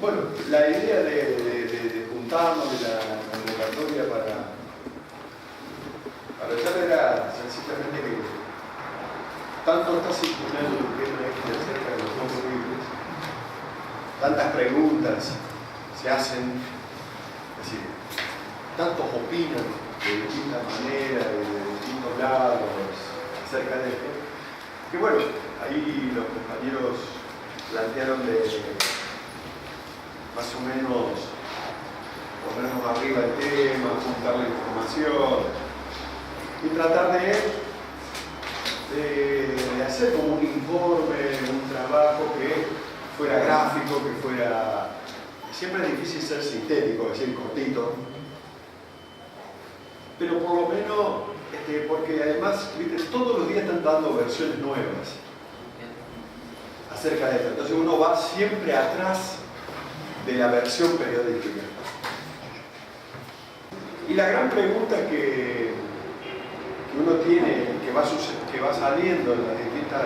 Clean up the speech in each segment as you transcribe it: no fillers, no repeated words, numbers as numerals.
Bueno, la idea de juntarnos de la convocatoria para charlar era sencillamente que tanto está circulando lo que es la gente acerca de los fondos libres, tantas preguntas se hacen, es decir, tantos opinan de distintas maneras, de distintos lados acerca de esto, que bueno, ahí los compañeros plantearon de más o menos ponernos arriba el tema, juntar la información y tratar de hacer como un informe, un trabajo que fuera gráfico, que fuera... Siempre es difícil ser sintético, es decir, cortito, pero por lo menos, porque además, ¿viste? Todos los días están dando versiones nuevas acerca de esto, entonces uno va siempre atrás de la versión periodística. Y la gran pregunta que uno tiene, que va saliendo en las distintas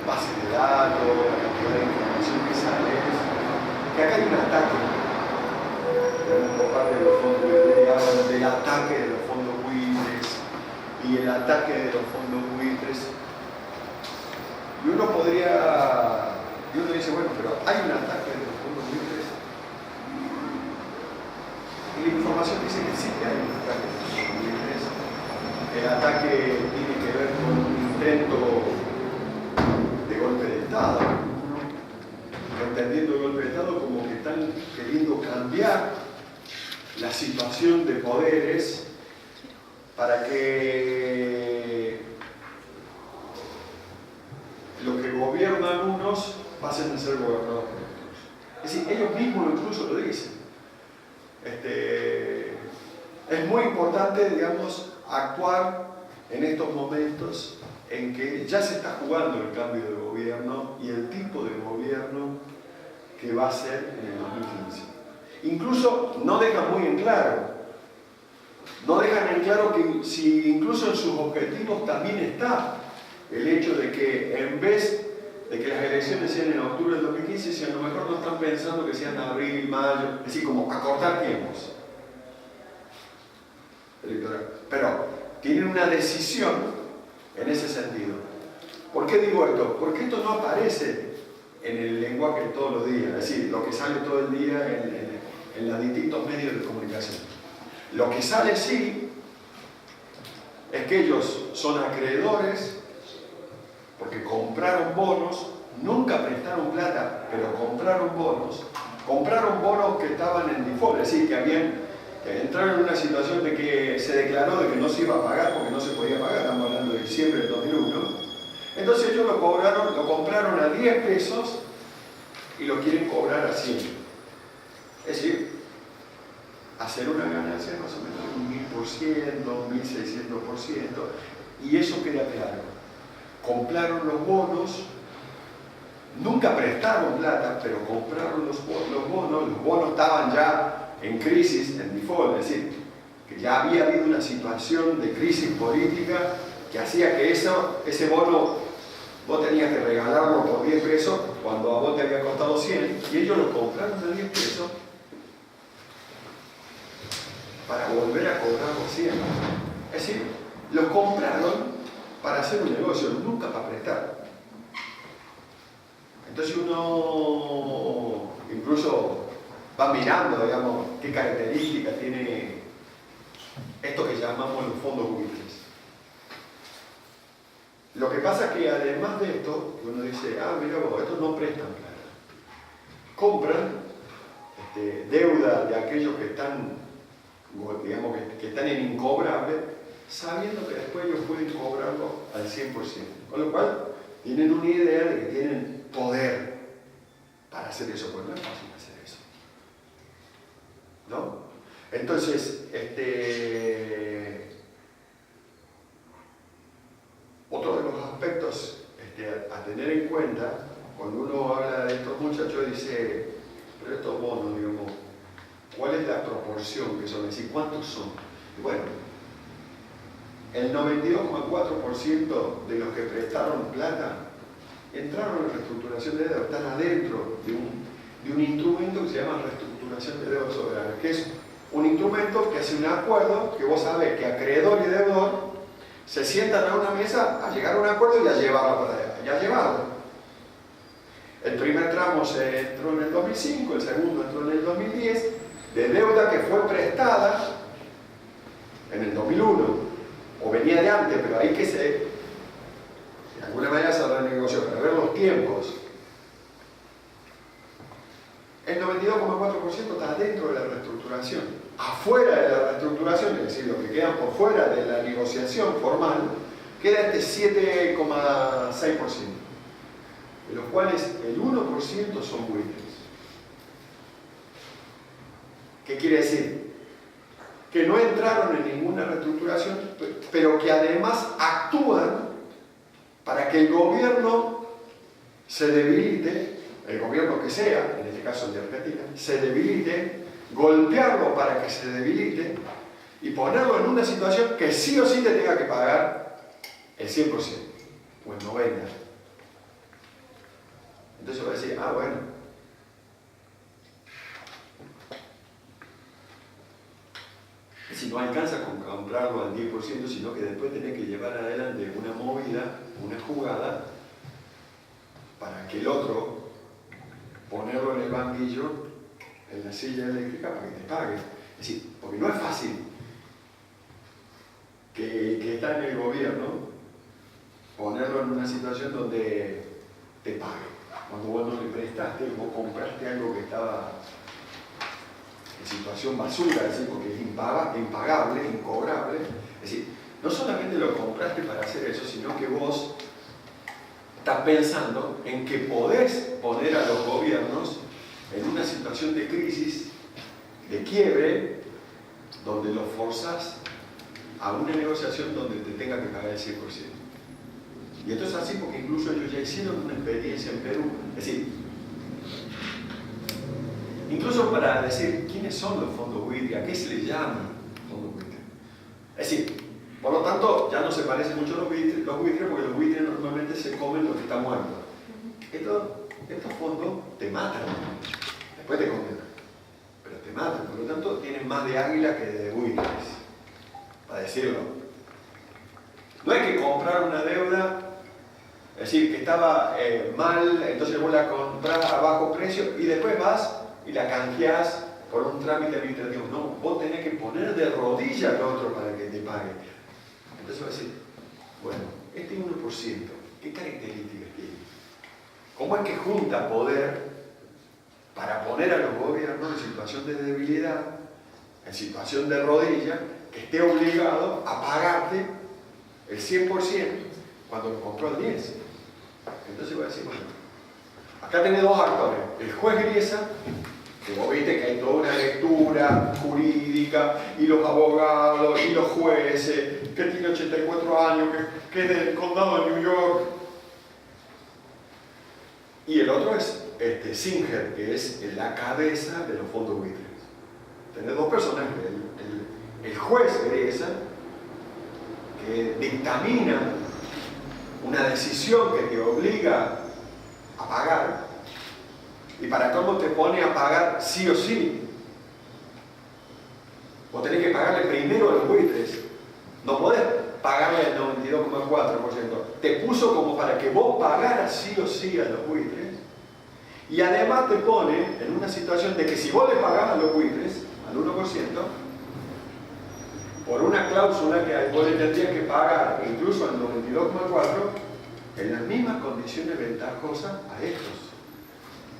bases de datos, la cantidad de información que sale, es que acá hay un ataque por parte de los fondos buitres, hablan del ataque de los fondos buitres y el ataque de los fondos buitres. Y uno dice, bueno, pero hay un ataque de los fondos buitres. Y la información dice que sí que hay un ataque de los fondos buitres. El ataque tiene que ver con un intento de golpe de Estado, entendiendo el golpe de Estado como que están queriendo cambiar la situación de poderes para que lo que gobiernan unos pasen a ser gobernados por otros. Es decir, ellos mismos incluso lo dicen. Es muy importante, digamos, actuar en estos momentos en que ya se está jugando el cambio de gobierno y el tipo de gobierno que va a ser en el 2015. Incluso no dejan muy en claro, que si incluso en sus objetivos también está el hecho de que en vez de que las elecciones sean en octubre del 2015, si a lo mejor no están pensando que sean abril, mayo, es decir, como acortar tiempos electoral. Pero tienen una decisión en ese sentido. ¿Por qué digo esto? Porque esto no aparece en el lenguaje de todos los días, es decir, lo que sale todo el día en los distintos medios de comunicación. Lo que sale sí es que ellos son acreedores porque compraron bonos, nunca prestaron plata, pero compraron bonos que estaban en default, es decir, que entraron en una situación de que se declaró de que no se iba a pagar porque no se podía pagar, estamos hablando de diciembre del 2001. Entonces ellos lo compraron a 10 pesos y lo quieren cobrar a 100. Es decir, hacer una ganancia más o menos de un 1000%, 1600%, y eso queda claro. Compraron los bonos, nunca prestaron plata, pero compraron los bonos estaban ya en crisis, en default, es decir, que ya había habido una situación de crisis política que hacía que ese bono vos tenías que regalarlo por 10 pesos cuando a vos te había costado 100, y ellos lo compraron a 10 pesos para volver a cobrar los 100. Es decir, lo compraron para hacer un negocio, nunca para prestar. Entonces uno incluso va mirando, digamos, qué características tiene esto que llamamos los fondos buitres. Lo que pasa es que además de esto, uno dice, mira vos, estos no prestan plata. Compran deuda de aquellos que están, digamos, que están en incobrable, sabiendo que después ellos pueden cobrarlo al 100%. Con lo cual, tienen una idea de que tienen poder para hacer eso, pues no es fácil hacer eso, ¿no? Entonces, otro de los aspectos a tener en cuenta, cuando uno habla de estos muchachos, dice, pero estos bonos, digamos, ¿cuál es la proporción que son? Es decir, ¿cuántos son? Y bueno, el 92,4% de los que prestaron plata entraron en reestructuración de deuda, están adentro de un instrumento que se llama reestructuración de deuda soberana, que es un instrumento que hace un acuerdo que vos sabés que acreedor y deudor se sientan a una mesa a llegar a un acuerdo y a llevarlo para allá, y a llevarlo. El primer tramo se entró en el 2005, el segundo entró en el 2010, de deuda que fue prestada en el 2001, o venía de antes, pero ahí que se, de alguna manera se renegoció, para ver los tiempos. El 92,4% está dentro de la reestructuración. Afuera de la reestructuración, es decir, lo que quedan por fuera de la negociación formal, queda este 7,6%, de los cuales el 1% son buitres. ¿Qué quiere decir? Que no entraron en ninguna reestructuración, pero que además actúan para que el gobierno se debilite, el gobierno que sea, en este caso el de Argentina, se debilite, golpearlo para que se debilite y ponerlo en una situación que sí o sí te tenga que pagar el 100% o el 90%. Entonces voy a decir, ah, bueno, si no alcanza con comprarlo al 10%, sino que después tenés que llevar adelante una movida, una jugada, para que el otro, ponerlo en el banquillo, en la silla eléctrica, para que te pague. Es decir, porque no es fácil que está en el gobierno ponerlo en una situación donde te pague. Cuando vos no le prestaste, vos compraste algo que estaba en situación basura, es decir, porque es impagable, incobrable. Es decir, no solamente lo compraste para hacer eso, sino que vos estás pensando en que podés poner a los gobiernos en una situación de crisis, de quiebre, donde los forzás a una negociación donde te tenga que pagar el 100%. Y esto es así porque incluso ellos ya hicieron una experiencia en Perú. Es decir, incluso para decir quiénes son los fondos buitres, a qué se les llama fondos buitres. Es decir, por lo tanto, ya no se parecen mucho los buitres porque los buitres normalmente se comen lo que está muerto. Estos fondos te matan, después te condenan, pero te matan, por lo tanto tienen más de águila que de buitres, para decirlo. No hay que comprar una deuda, es decir, que estaba mal, entonces vos la comprás a bajo precio y después vas y la canjeás por un trámite administrativo. No, vos tenés que poner de rodillas al otro para que te pague. Entonces va a decir, bueno, este 1%, ¿qué características tiene? ¿Cómo es que junta poder para poner a los gobiernos en situación de debilidad, en situación de rodilla, que esté obligado a pagarte el 100% cuando lo compró al 10%? Entonces voy a decir, bueno, acá tenés dos actores, el juez Griesa, que vos viste que hay toda una lectura jurídica, y los abogados, y los jueces, que tiene 84 años, que es del condado de New York. Y el otro es Singer, que es la cabeza de los fondos buitres. Tenés dos personajes, el juez Griesa, que dictamina una decisión que te obliga a pagar, y para cómo te pone a pagar sí o sí. Vos tenés que pagarle primero a los buitres. No podés pagarle el 92,4%. Te puso como para que vos pagaras sí o sí a los buitres. Y además te pone en una situación de que si vos le pagás a los buitres, al 1%, por una cláusula que vos le tendrías que pagar incluso al 92,4%, en las mismas condiciones ventajosas a estos,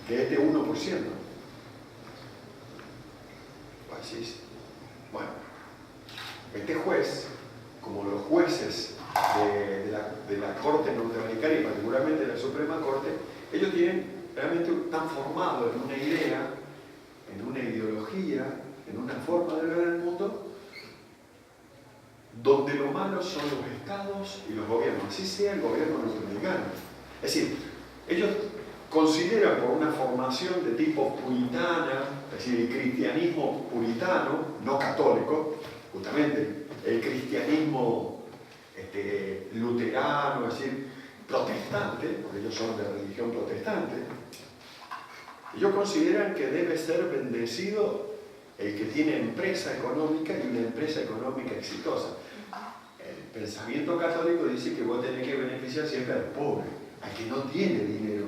que este 1%. Así, bueno, este juez, como los jueces de la Corte norteamericana y particularmente de la Suprema Corte, ellos realmente están formados en una idea, en una ideología, en una forma de ver el mundo, donde lo malo son los estados y los gobiernos, así sea el gobierno norteamericano. Es decir, ellos consideran por una formación de tipo puritana, es decir, el cristianismo puritano, no católico, justamente, el cristianismo luterano, es decir, protestante, porque ellos son de religión protestante, Ellos consideran que debe ser bendecido el que tiene empresa económica y una empresa económica exitosa. El pensamiento católico dice que vos tenés que beneficiar siempre al pobre, al que no tiene dinero.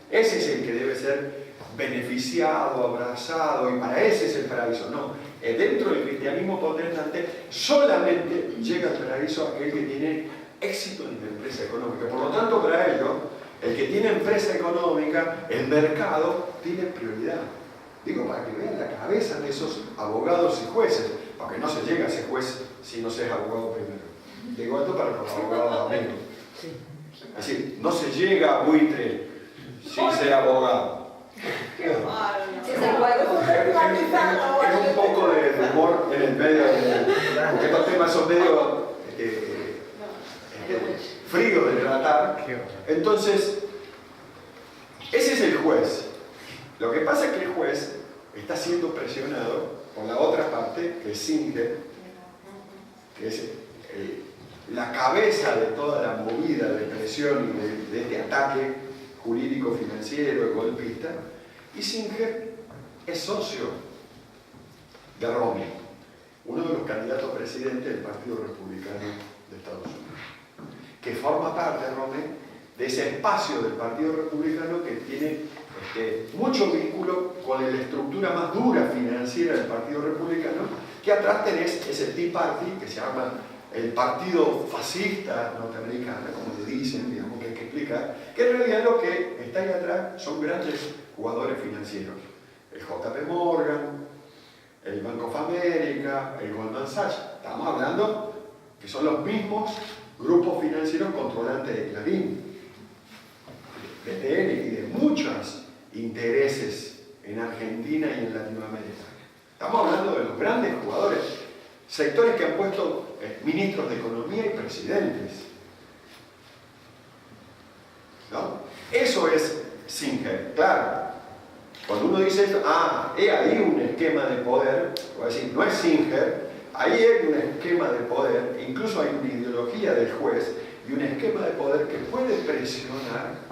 Ese es el que debe ser beneficiado, abrazado, y para ese es el paraíso. No, dentro del cristianismo protestante solamente llega al paraíso aquel que tiene éxito en la empresa económica. Por lo tanto, para ellos, el que tiene empresa económica, el mercado, tiene prioridad. Digo, para que vean la cabeza de esos abogados y jueces, porque no se llega a ser juez si no se es abogado primero. Digo esto para los abogados amigos. Es decir, no se llega a buitre sin ser abogado. Es un poco de humor en el medio, porque estos temas son medio fríos de tratar. Entonces, ese es el juez. Lo que pasa es que el juez está siendo presionado por la otra parte, que es Singer, que es la cabeza de toda la movida de presión y de este ataque jurídico, financiero y golpista. Y Singer es socio de Romney, uno de los candidatos a presidente del Partido Republicano de Estados Unidos, que forma parte, Romney, de ese espacio del Partido Republicano que tiene mucho vínculo con la estructura más dura financiera del Partido Republicano, que atrás tenés ese Tea Party, que se llama el Partido Fascista Norteamericano, como le dicen, digamos, que hay que explicar, que en realidad lo que está ahí atrás son grandes jugadores financieros. El JP Morgan, el Bank of America, el Goldman Sachs. Estamos hablando que son los mismos grupos financieros controlantes de Clarín, de TN y de muchos intereses en Argentina y en Latinoamérica. Estamos hablando de los grandes jugadores, sectores que han puesto ministros de Economía y presidentes. ¿No? Eso es Singer, claro. Cuando uno dice esto, hay un esquema de poder, voy a decir, no es Singer, ahí hay un esquema de poder, incluso hay una ideología del juez y un esquema de poder que puede presionar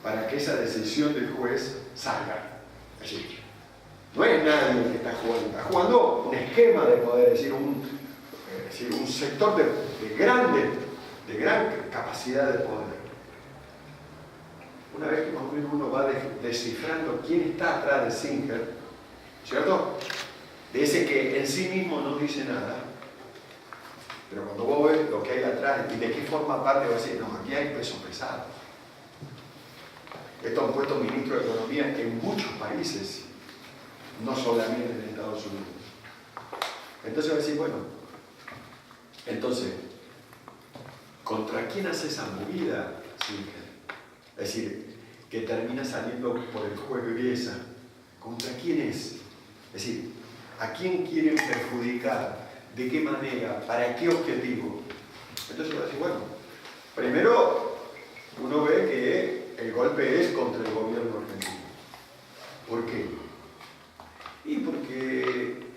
para que esa decisión del juez salga. Es decir, no es nadie el que está jugando un esquema de poder, es decir, un sector de gran capacidad de poder. Una vez que más o menos uno va descifrando quién está atrás de Singer, ¿cierto? De ese que en sí mismo no dice nada, pero cuando vos ves lo que hay atrás y de qué forma parte, vas a decir, no, aquí hay pesos pesados. Estos han puesto ministros de Economía en muchos países, no solamente en Estados Unidos. Entonces va a decir, bueno, entonces, ¿contra quién hace esa movida, Singer? Es decir, que termina saliendo por el juez Griesa. ¿Contra quién es? Es decir, ¿a quién quieren perjudicar? ¿De qué manera? ¿Para qué objetivo? Entonces va a decir, bueno, primero uno ve que el golpe es contra el gobierno argentino. ¿Por qué? Y porque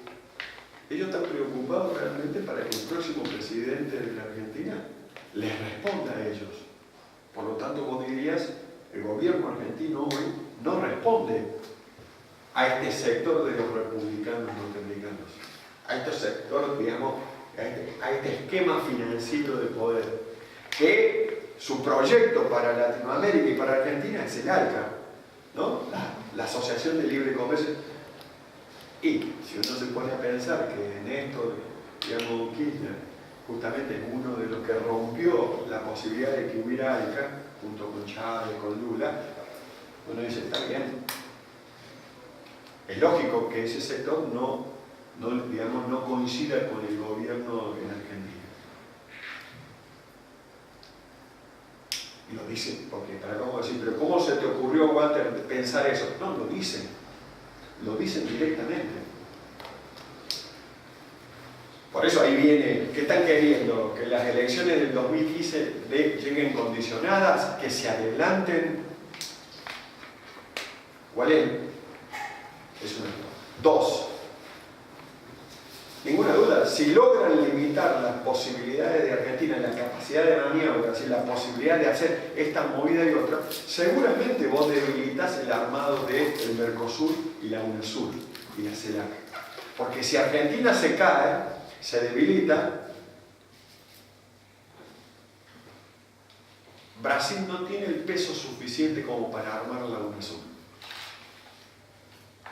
ellos están preocupados realmente para que el próximo presidente de la Argentina les responda a ellos. Por lo tanto, vos dirías, el gobierno argentino hoy no responde a este sector de los republicanos norteamericanos, a este sector, digamos, a este esquema financiero de poder, que su proyecto para Latinoamérica y para Argentina es el ALCA, ¿no? La Asociación de Libre Comercio. Y si uno se pone a pensar que Néstor, digamos, Kirchner, justamente es uno de los que rompió la posibilidad de que hubiera ALCA, junto con Chávez, con Lula, uno dice, está bien. Es lógico que ese sector no coincida con el gobierno en Argentina. Y lo dicen, porque tratamos de decir, pero ¿cómo se te ocurrió, Walter, pensar eso? No, lo dicen directamente. Por eso ahí viene, ¿qué están queriendo? Que las elecciones del 2015 lleguen condicionadas, que se adelanten. ¿Cuál es? Es una. Dos. Ninguna duda, si logran limitar las posibilidades de Argentina, la capacidad de maniobra, la posibilidad de hacer esta movida y otra, seguramente vos debilitas el armado del Mercosur y la UNASUR y la CELAC. Porque si Argentina se cae, se debilita, Brasil no tiene el peso suficiente como para armar la UNASUR,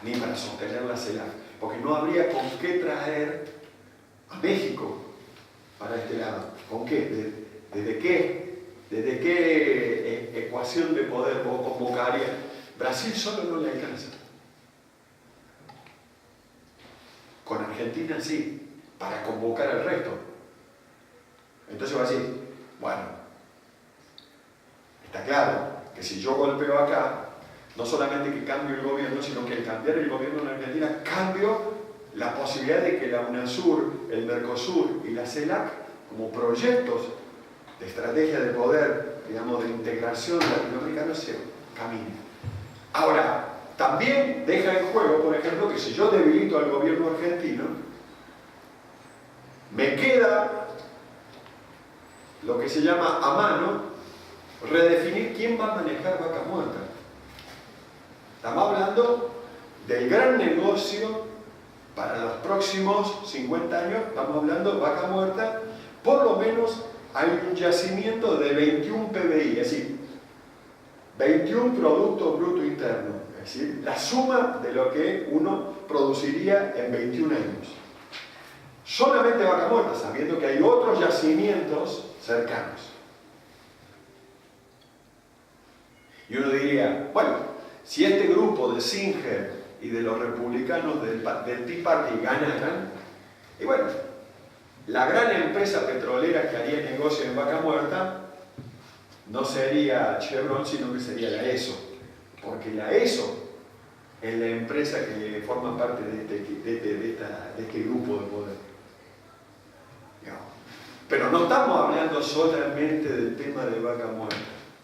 ni para sostener la CELAC, porque no habría con qué traer a México para este lado. ¿Con qué? ¿Desde qué ecuación de poder vos convocarías? Brasil solo no le alcanza. Con Argentina sí, para convocar al resto. Entonces va a decir, bueno, está claro que si yo golpeo acá, no solamente que cambio el gobierno, sino que al cambiar el gobierno en Argentina, cambio la posibilidad de que la UNASUR, el Mercosur y la CELAC, como proyectos de estrategia de poder, digamos, de integración latinoamericana, se caminen. Ahora, también deja en juego, por ejemplo, que si yo debilito al gobierno argentino, me queda lo que se llama a mano redefinir quién va a manejar Vaca Muerta. Estamos hablando del gran negocio para los próximos 50 años, estamos hablando de Vaca Muerta, por lo menos hay un yacimiento de 21 PBI, es decir, 21 Producto Bruto Interno, es decir, la suma de lo que uno produciría en 21 años. Solamente Vaca Muerta, sabiendo que hay otros yacimientos cercanos. Y uno diría, bueno, si este grupo de Singer y de los republicanos del Tea Party ganaran, y bueno, la gran empresa petrolera que haría negocio en Vaca Muerta no sería Chevron, sino que sería la ESO, porque la ESO es la empresa que forma parte de este grupo de poder. Pero no estamos hablando solamente del tema de Vaca Muerta,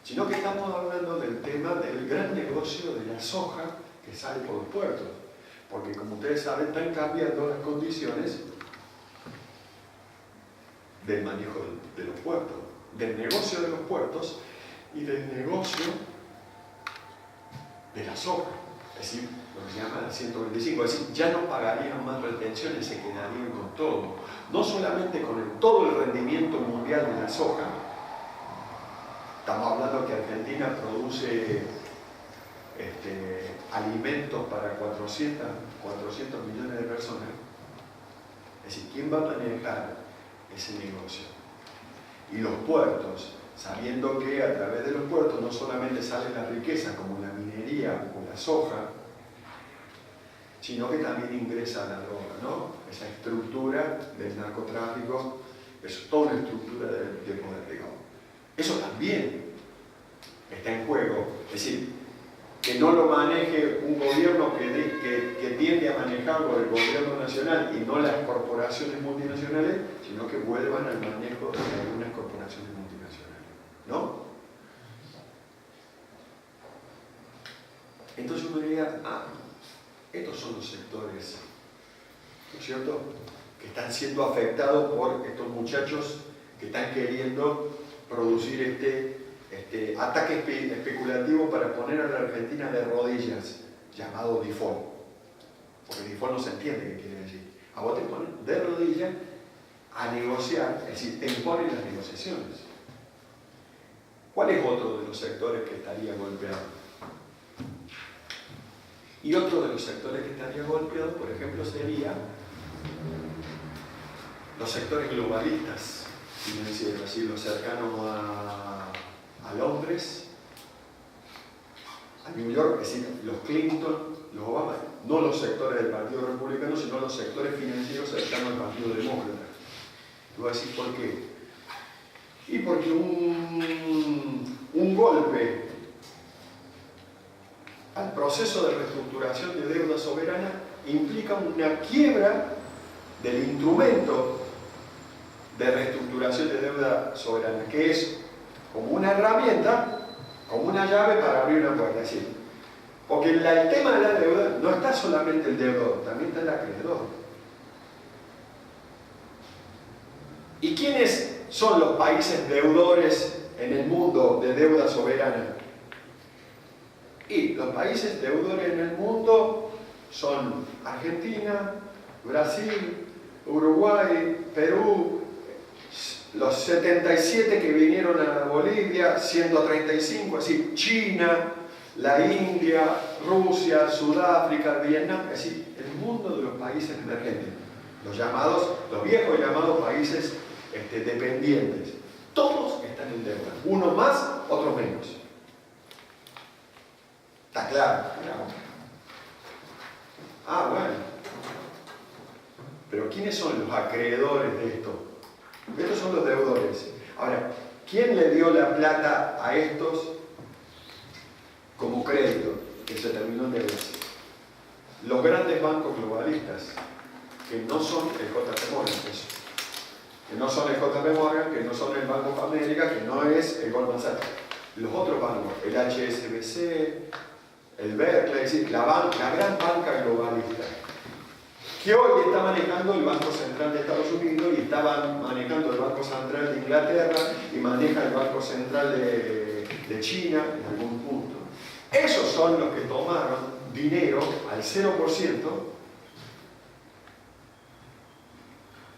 sino que estamos hablando del tema del gran negocio de la soja que sale por los puertos. Porque como ustedes saben, están cambiando las condiciones del manejo de los puertos, del negocio de los puertos y del negocio de la soja. Es decir, lo que se llama la 125. Es decir, ya no pagarían más retenciones, se quedarían con todo. No solamente con todo el rendimiento mundial de la soja. Estamos hablando que Argentina produce alimentos para 400 millones de personas. Es decir, ¿quién va a manejar ese negocio? Y los puertos, sabiendo que a través de los puertos no solamente sale la riqueza como la minería o la soja, sino que también ingresa la droga, ¿no? Esa estructura del narcotráfico, es toda una estructura de poder, digamos. Eso también está en juego. Es decir, que no lo maneje un gobierno que tiende a manejarlo el gobierno nacional y no las corporaciones multinacionales, sino que vuelvan al manejo de algunas corporaciones multinacionales, ¿no? Entonces uno diría, estos son los sectores, ¿no es cierto?, que están siendo afectados por estos muchachos que están queriendo producir este ataque especulativo para poner a la Argentina de rodillas, llamado default. Porque default no se entiende qué quiere decir. A vos te ponen de rodillas a negociar, es decir, te imponen las negociaciones. ¿Cuál es otro de los sectores que estaría golpeado? Y otro de los sectores que estaría golpeado, por ejemplo, sería los sectores globalistas financieros, así los cercanos a Londres, a New York, es decir, los Clinton, los Obama, no los sectores del Partido Republicano, sino los sectores financieros cercanos al Partido Demócrata. Tú vas a decir, ¿por qué? Y porque un golpe al proceso de reestructuración de deuda soberana implica una quiebra del instrumento de reestructuración de deuda soberana, que es como una herramienta, como una llave para abrir una puerta. Es decir, porque el tema de la deuda no está solamente el deudor, también está el acreedor. ¿Y quiénes son los países deudores en el mundo de deuda soberana? Y los países deudores en el mundo son Argentina, Brasil, Uruguay, Perú, los 77 que vinieron a Bolivia, 135, así, China, la India, Rusia, Sudáfrica, Vietnam, es decir, el mundo de los países emergentes, los viejos llamados países dependientes. Todos están en deuda, uno más, otro menos. ¿Está claro? Ah, bueno. Pero ¿quiénes son los acreedores de esto? Estos son los deudores. Ahora, ¿quién le dio la plata a estos como crédito que se terminó en deudas? Los grandes bancos globalistas, que no son el JP Morgan, que no son el JP Morgan, que no son el Bank of America, que no es el Goldman Sachs. Los otros bancos, el HSBC, el Berkeley, es decir, la gran banca globalista, que hoy está manejando el Banco Central de Estados Unidos y estaba manejando el Banco Central de Inglaterra y maneja el Banco Central de China en algún punto. Esos son los que tomaron dinero al 0%,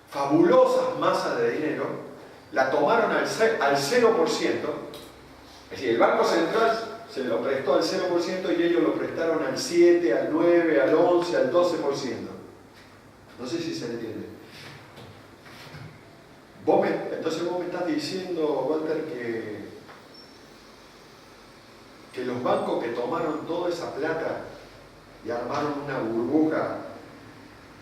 fabulosas masas de dinero, la tomaron al 0%, es decir, el Banco Central se lo prestó al 0% y ellos lo prestaron al 7, al 9, al 11, al 12%. No sé si se entiende. Entonces vos me estás diciendo, Walter, que los bancos que tomaron toda esa plata y armaron una burbuja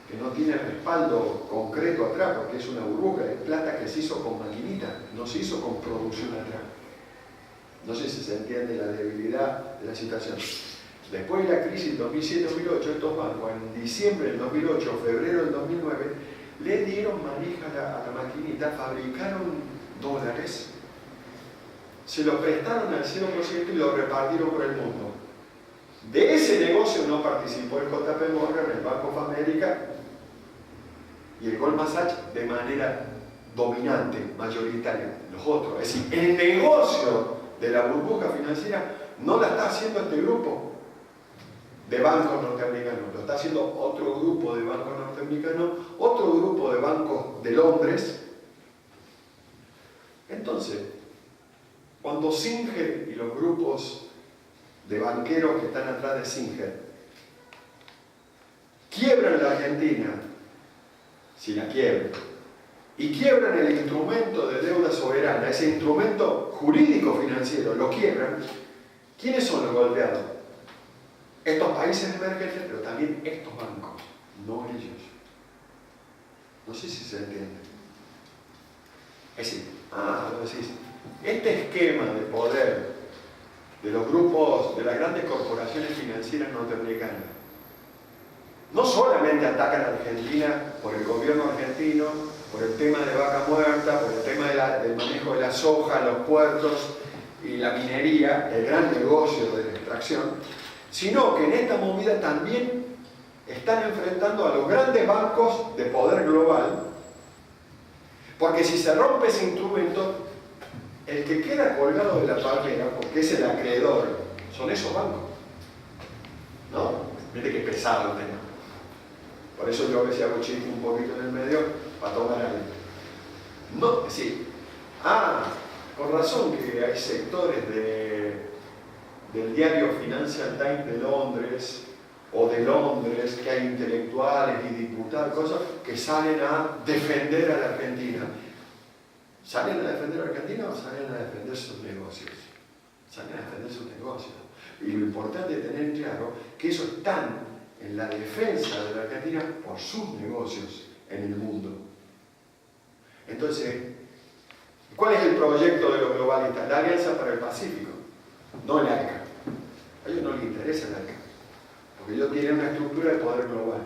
que no tiene respaldo concreto atrás, porque es una burbuja de plata que se hizo con maquinita, no se hizo con producción atrás. No sé si se entiende la debilidad de la situación. Después de la crisis 2007-2008, estos bancos, en diciembre del 2008, febrero del 2009, le dieron manija a la maquinita, fabricaron dólares, se lo prestaron al 0% y lo repartieron por el mundo. De ese negocio no participó el JP Morgan, el Bank of America y el Goldman Sachs de manera dominante, mayoritaria. Los otros, es decir, el negocio de la burbuja financiera no la está haciendo este grupo de bancos norteamericanos, lo está haciendo otro grupo de bancos norteamericanos, otro grupo de bancos de Londres. Entonces, cuando Singer y los grupos de banqueros que están atrás de Singer quiebran la Argentina, si la quiebran, y quiebran el instrumento de deuda soberana, ese instrumento jurídico financiero, lo quiebran, ¿quiénes son los golpeados? Estos países emergentes, pero también estos bancos, no ellos. No sé si se entiende. Es decir, lo decís, este esquema de poder de los grupos, de las grandes corporaciones financieras norteamericanas, no solamente atacan a Argentina por el gobierno argentino, por el tema de vaca muerta, por el tema del manejo de la soja, los puertos y la minería, el gran negocio de la extracción, sino que en esta movida también están enfrentando a los grandes bancos de poder global, porque si se rompe ese instrumento, el que queda colgado de la palmera, porque es el acreedor, son esos bancos. ¿No? Mire qué pesado el tema. Por eso yo a veces hago chiste un poquito en el medio para tomar aire. No, es decir, con razón que hay sectores del diario Financial Times de Londres o de Londres, que hay intelectuales y diputados, cosas que salen a defender a la Argentina. ¿Salen a defender a la Argentina o salen a defender sus negocios? Salen a defender sus negocios. Y lo importante es tener claro que ellos están en la defensa de la Argentina por sus negocios en el mundo. Entonces, ¿cuál es el proyecto de los globalistas? La Alianza para el Pacífico, no el ALCA. A ellos no les interesa el ALCA, porque ellos tienen una estructura de poder global.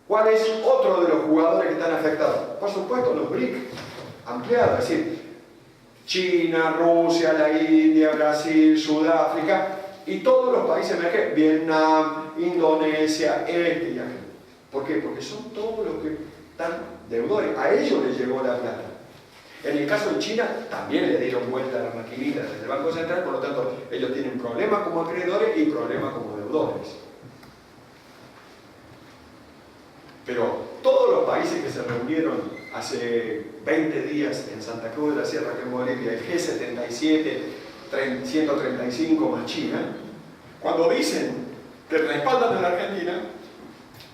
¿Cuál es otro de los jugadores que están afectados? Por supuesto, los BRIC, ampliados, es decir, China, Rusia, la India, Brasil, Sudáfrica y todos los países emergentes, Vietnam, Indonesia, y aquel. ¿Por qué? Porque son todos los que están deudores, a ellos les llegó la plata. En el caso de China también le dieron vuelta a la maquinita desde el Banco Central, por lo tanto ellos tienen problemas como acreedores y problemas como deudores. Pero todos los países que se reunieron hace 20 días en Santa Cruz de la Sierra, que en Bolivia, el G77, 135 más China, cuando dicen que respaldan a la Argentina,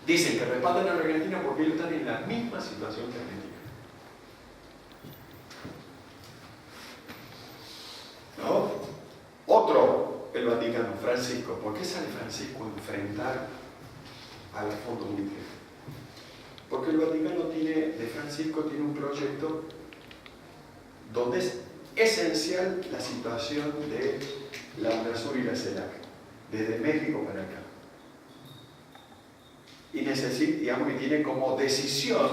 dicen que respaldan a la Argentina porque ellos están en la misma situación que Argentina. ¿No? Otro, el Vaticano, Francisco. ¿Por qué sale Francisco a enfrentar al Fondo Monetario? Porque el Vaticano de Francisco tiene un proyecto donde es esencial la situación de la UNASUR y la CELAC, desde México para acá. Y digamos que tiene como decisión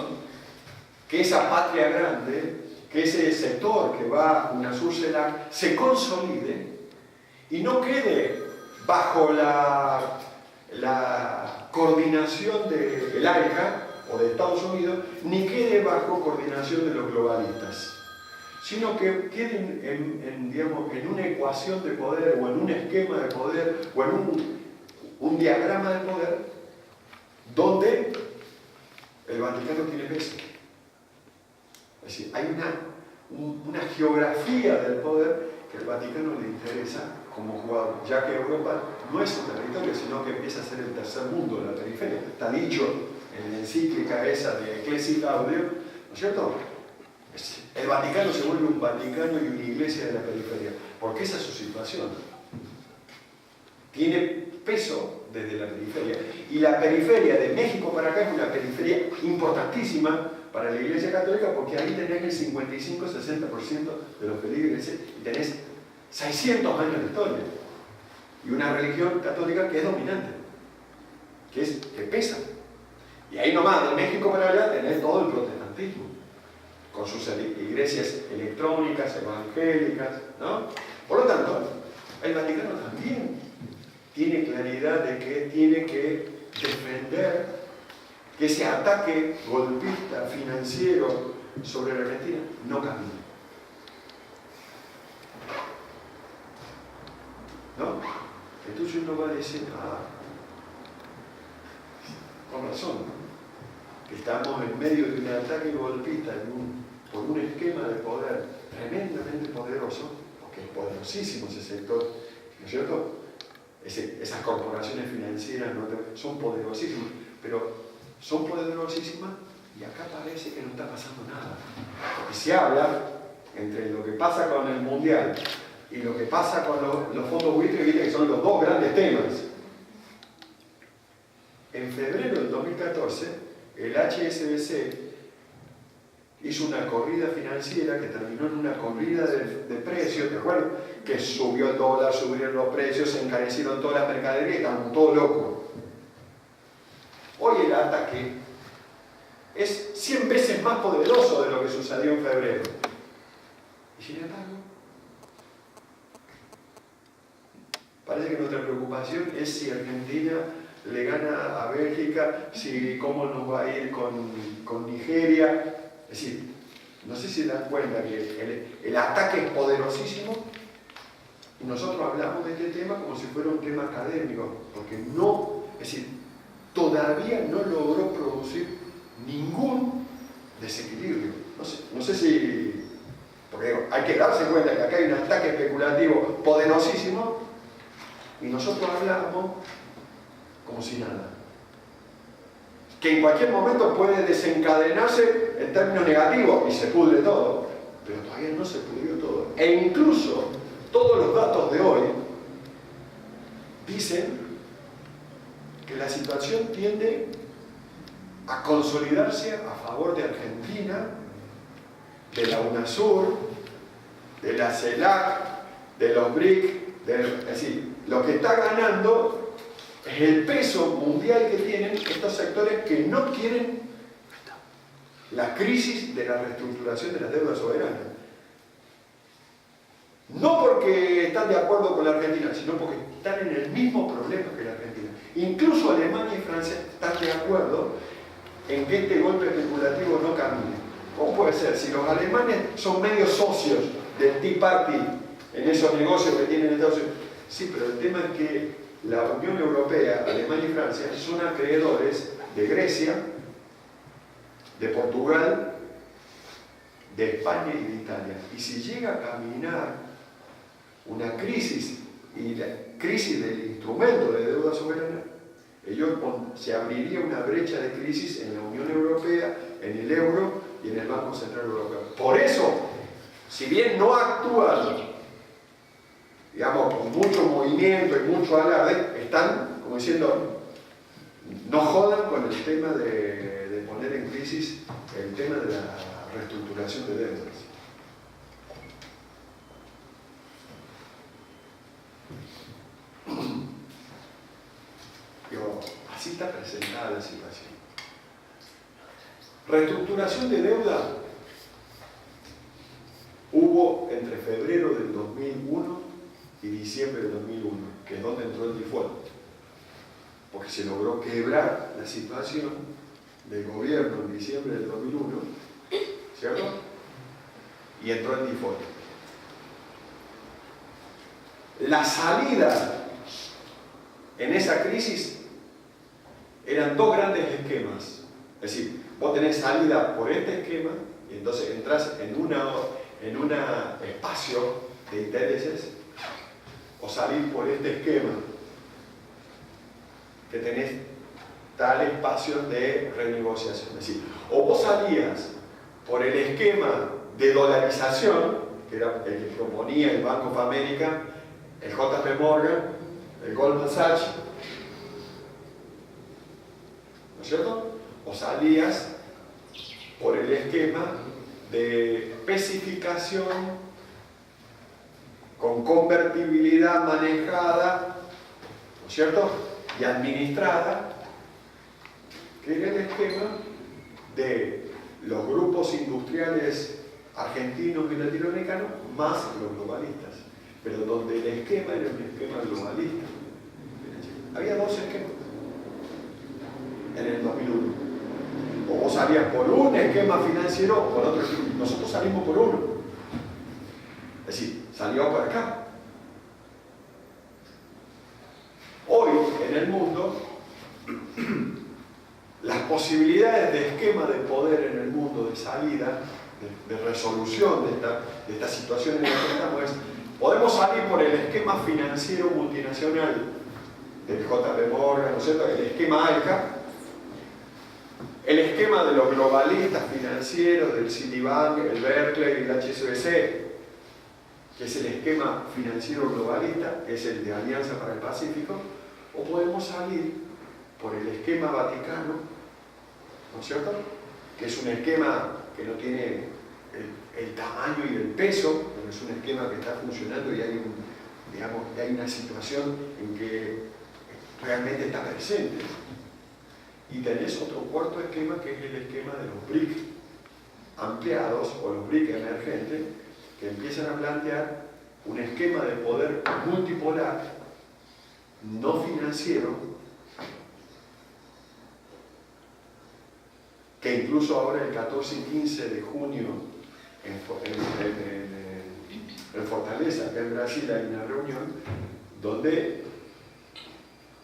que esa patria grande, que ese sector que va a UNASUR-CELAC se consolide y no quede bajo la coordinación del AICA o de Estados Unidos, ni quede bajo coordinación de los globalistas, sino que queden en una ecuación de poder o en un esquema de poder o en un diagrama de poder donde el Vaticano tiene peso. Es decir, hay una geografía del poder que al Vaticano le interesa como jugador, ya que Europa no es un territorio, sino que empieza a ser el tercer mundo de la periferia. Está dicho en la encíclica esa de Ecclesi Gaudium, ¿no es cierto? El Vaticano se vuelve un Vaticano y una iglesia de la periferia, porque esa es su situación. Tiene peso desde la periferia. Y la periferia de México para acá es una periferia importantísima para la Iglesia Católica, porque ahí tenés el 55-60% de los feligreses y tenés 600 años de historia. Y una religión católica que es dominante, que pesa. Y ahí nomás, de México para allá, tenés todo el protestantismo, con sus iglesias electrónicas, evangélicas, ¿no? Por lo tanto, el Vaticano también tiene claridad de que tiene que defender que ese ataque golpista financiero sobre la Argentina no camine. ¿No? Entonces uno va a decir, con razón, que estamos en medio de un ataque golpista por un esquema de poder tremendamente poderoso, porque es poderosísimo ese sector, ¿no es cierto? Esas corporaciones financieras son poderosísimas, pero son poderosísimas y acá parece que no está pasando nada. Porque se habla entre lo que pasa con el Mundial y lo que pasa con los fondos buitres, que son los dos grandes temas. En febrero del 2014, el HSBC hizo una corrida financiera que terminó en una corrida de precios, ¿te acuerdas? Que subió el dólar, subieron los precios, se encarecieron todas las mercaderías y estaban todos locos. Hoy el ataque es 100 veces más poderoso de lo que sucedió en febrero. Y sin embargo, parece que nuestra preocupación es si Argentina le gana a Bélgica, cómo nos va a ir con Nigeria. Es decir, no sé si se dan cuenta que el ataque es poderosísimo y nosotros hablamos de este tema como si fuera un tema académico, porque no, es decir, todavía no logró producir ningún desequilibrio. No sé si, porque hay que darse cuenta que acá hay un ataque especulativo poderosísimo y nosotros hablamos como si nada. Que en cualquier momento puede desencadenarse en términos negativos y se pudre todo, pero todavía no se pudrió todo. E incluso todos los datos de hoy dicen que la situación tiende a consolidarse a favor de Argentina, de la UNASUR, de la CELAC, de los BRIC, es decir, lo que está ganando es el peso mundial que tienen estos sectores que no quieren la crisis de la reestructuración de la deuda soberana. No porque están de acuerdo con la Argentina, sino porque están en el mismo problema que la Argentina. Incluso Alemania y Francia están de acuerdo en que este golpe especulativo no camine. ¿Cómo puede ser? Si los alemanes son medios socios del Tea Party en esos negocios que tienen Estados Unidos. Sí, pero el tema es que la Unión Europea, Alemania y Francia, son acreedores de Grecia, de Portugal, de España y de Italia. Y si llega a caminar una crisis, y la crisis del instrumento de deuda soberana, se abriría una brecha de crisis en la Unión Europea, en el euro y en el Banco Central Europeo. Por eso, si bien no actúan, digamos, con mucho movimiento y mucho alarde, están, como diciendo, no jodan con el tema de poner en crisis el tema de la reestructuración de deudas. Así está presentada la situación. Reestructuración de deuda hubo entre febrero del 2001 y diciembre del 2001, que es donde entró el default, porque se logró quebrar la situación del gobierno en diciembre del 2001, ¿cierto? Y entró en default. La salida en esa crisis eran dos grandes esquemas. Es decir, vos tenés salida por este esquema y entonces entras en un espacio de intereses, o salir por este esquema que tenés tal espacio de renegociación. Es decir, o vos salías por el esquema de dolarización, que era el que proponía el Bank of America, el JP Morgan, el Goldman Sachs, ¿no es cierto? O salías por el esquema de especificación con convertibilidad manejada, ¿no es cierto? Y administrada, que era el esquema de los grupos industriales argentinos y latinoamericanos más los globalistas, pero donde el esquema era un esquema globalista. Había dos esquemas en el 2001. O vos salías por un esquema financiero o por otro esquema. Nosotros salimos por uno. Es decir, salió por acá. Hoy, en el mundo, las posibilidades de esquema de poder en el mundo, de salida, de resolución de esta situación en la que estamos, es: podemos salir por el esquema financiero multinacional del JP Morgan, ¿no es cierto?, el esquema ALCA, el esquema de los globalistas financieros, del Citibank, el Berkeley y el HSBC, que es el esquema financiero globalista, que es el de Alianza para el Pacífico, o podemos salir por el esquema Vaticano, ¿no es cierto?, que es un esquema que no tiene el tamaño y el peso, pero es un esquema que está funcionando y hay, hay una situación en que realmente está presente. Y tenés otro cuarto esquema, que es el esquema de los BRIC ampliados o los BRIC emergentes, que empiezan a plantear un esquema de poder multipolar, no financiero, que incluso ahora el 14 y 15 de junio en Fortaleza, acá en Brasil, hay una reunión donde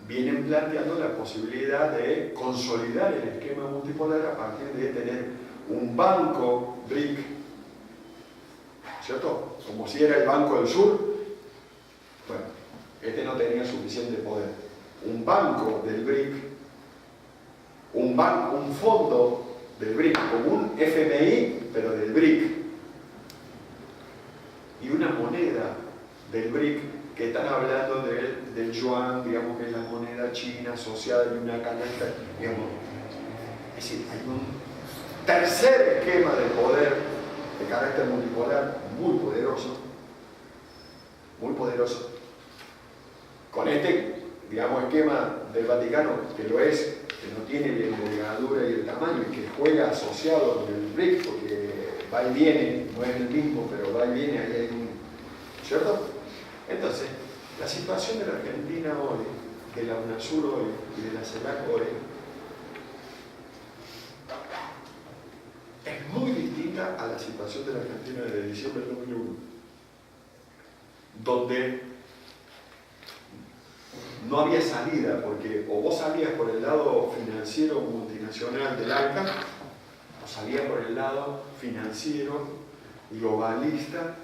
vienen planteando la posibilidad de consolidar el esquema multipolar a partir de tener un banco BRIC, ¿cierto?, como si era el Banco del Sur. Bueno, este no tenía suficiente poder. Un banco del BRIC, un fondo del BRIC, como un FMI, pero del BRIC, y una moneda del BRIC, que están hablando del yuan, digamos, que es la moneda china asociada en una canasta, digamos. Es decir, hay un tercer esquema de poder de carácter multipolar muy poderoso, con este, digamos, esquema del Vaticano, que lo es, que no tiene la envergadura y el tamaño, y que juega asociado con el BRIC, porque va y viene, no es el mismo, pero va y viene, ahí hay un, ¿cierto? Entonces, la situación de la Argentina hoy, de la UNASUR hoy y de la CELAC hoy, a la situación de la Argentina de diciembre del 2001, donde no había salida, porque o vos salías por el lado financiero multinacional del ALCA, o salías por el lado financiero globalista.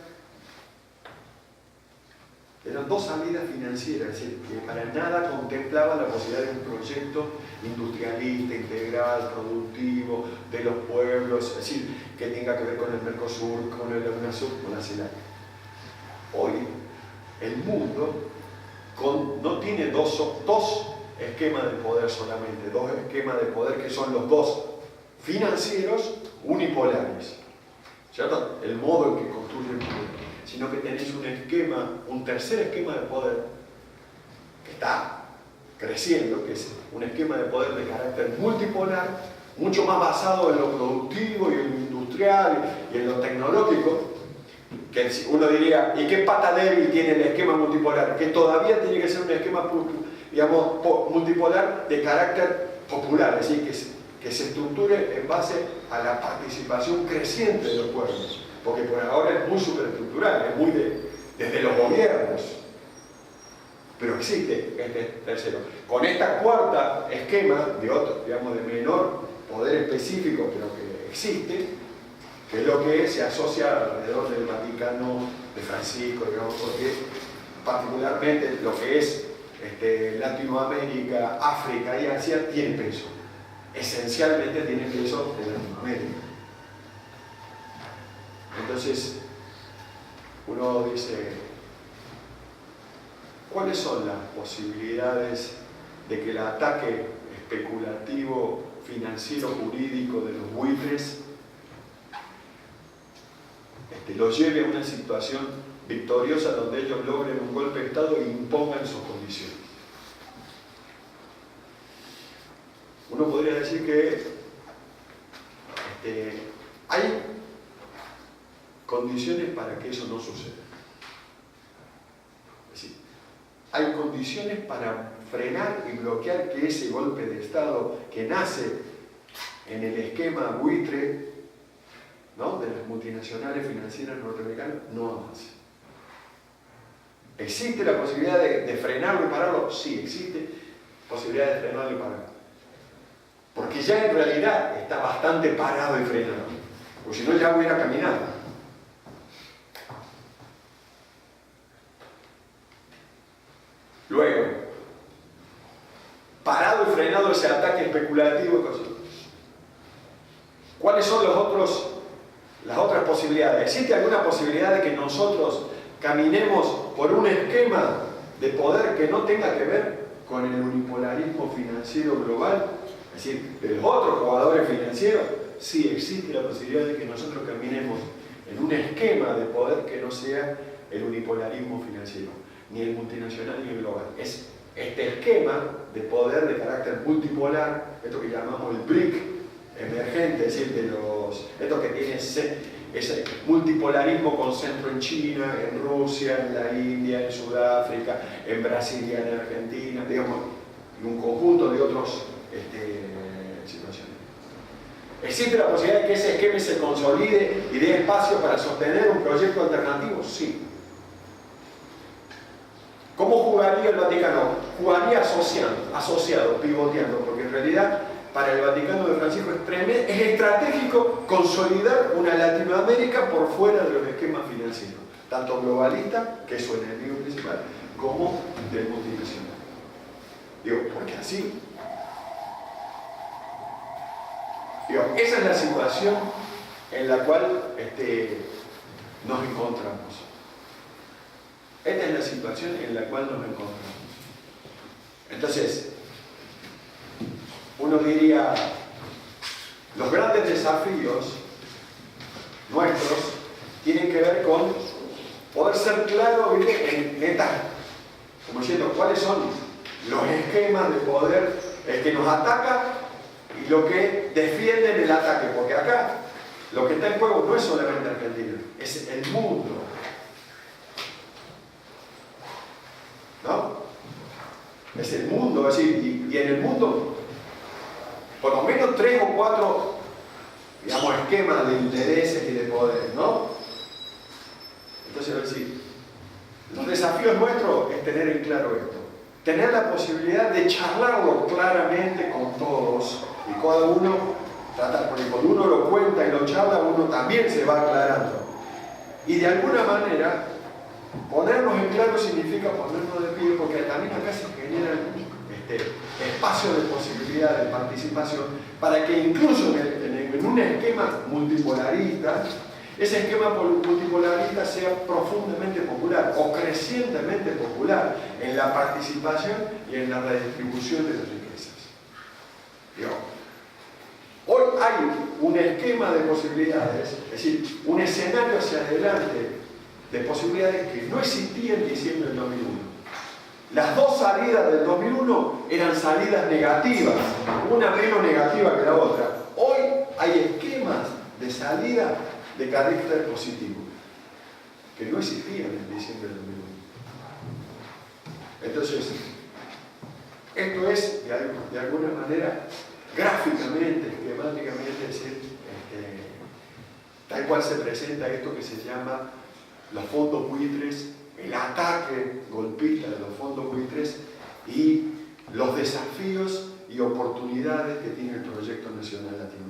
Eran dos salidas financieras, es decir, que para nada contemplaba la posibilidad de un proyecto industrialista, integral, productivo, de los pueblos, es decir, que tenga que ver con el Mercosur, con el UNASUR, con la CELAC. Hoy, el mundo no tiene dos esquemas de poder solamente, dos esquemas de poder que son los dos financieros unipolares, ¿cierto? El modo en que construye el poder, sino que tenéis un tercer esquema de poder que está creciendo, que es un esquema de poder de carácter multipolar, mucho más basado en lo productivo y en lo industrial y en lo tecnológico, que uno diría, ¿y qué pata débil tiene el esquema multipolar? Que todavía tiene que ser un esquema, digamos, multipolar de carácter popular, es decir, que se estructure en base a la participación creciente de los pueblos, porque por ahora es muy superestructural, es muy desde los gobiernos, pero existe este tercero. Con esta cuarta esquema de otro, digamos, de menor poder específico, pero que existe, que es lo que se asocia alrededor del Vaticano de Francisco, digamos, porque particularmente lo que es Latinoamérica, África y Asia tiene peso. Esencialmente tiene peso de Latinoamérica. Entonces, uno dice, ¿cuáles son las posibilidades de que el ataque especulativo, financiero, jurídico de los buitres los lleve a una situación victoriosa donde ellos logren un golpe de Estado e impongan sus condiciones? Uno podría decir que hay condiciones para que eso no suceda. Es decir, hay condiciones para frenar y bloquear que ese golpe de Estado que nace en el esquema buitre, ¿no?, de las multinacionales financieras norteamericanas, no avance. ¿Existe la posibilidad de frenarlo y pararlo? Sí, existe posibilidad de frenarlo y pararlo. Porque ya en realidad está bastante parado y frenado. Porque si no ya hubiera caminado. Luego, parado y frenado ese ataque especulativo y cosas. ¿Cuáles son las otras posibilidades? ¿Existe alguna posibilidad de que nosotros caminemos por un esquema de poder que no tenga que ver con el unipolarismo financiero global? Es decir, de los otros jugadores financieros. Sí, existe la posibilidad de que nosotros caminemos en un esquema de poder que no sea el unipolarismo financiero, ni el multinacional ni el global. Es este esquema de poder de carácter multipolar, esto que llamamos el BRIC emergente, es decir, esto que tiene ese multipolarismo con centro en China, en Rusia, en la India, en Sudáfrica, en Brasil y en Argentina, digamos, y un conjunto de otras situaciones. ¿Existe la posibilidad de que ese esquema se consolide y dé espacio para sostener un proyecto alternativo? Sí. ¿Cómo jugaría el Vaticano? Jugaría asociado, pivoteando, porque en realidad para el Vaticano de Francisco es estratégico consolidar una Latinoamérica por fuera de los esquemas financieros, tanto globalista, que es su enemigo principal, como del multinacional. Digo, porque así. Digo, esa es la situación en la cual nos encontramos. Esta es la situación en la cual nos encontramos. Entonces, uno diría, los grandes desafíos nuestros tienen que ver con poder ser claro, ¿viste?, en neta, como diciendo, cuáles son los esquemas de poder que nos ataca y lo que defienden el ataque, porque acá lo que está en juego no es solamente Argentina, es el mundo, ¿no? Es el mundo, es decir, y en el mundo por lo menos 3 o 4 digamos, esquema de intereses y de poder, ¿no? Entonces, es decir, los desafíos nuestros es tener en claro esto. Tener la posibilidad de charlarlo claramente con todos y cada uno tratar, porque cuando uno lo cuenta y lo charla, uno también se va aclarando. Y de alguna manera, ponernos en claro significa ponernos de pie, porque también acá se generan espacios de posibilidad de participación para que incluso en un esquema multipolarista, ese esquema multipolarista sea profundamente popular o crecientemente popular en la participación y en la redistribución de las riquezas. Digo, hoy hay un esquema de posibilidades, es decir, un escenario hacia adelante de posibilidades que no existía en diciembre del 2001. Las dos salidas del 2001 eran salidas negativas, una menos negativa que la otra. Hoy hay esquemas de salida de carácter positivo, que no existían en diciembre del 2001. Entonces, esto es, de alguna manera, gráficamente, esquemáticamente, es decir, tal cual se presenta esto que se llama los fondos buitres, el ataque golpista de los fondos buitres y los desafíos y oportunidades que tiene el proyecto nacional latinoamericano.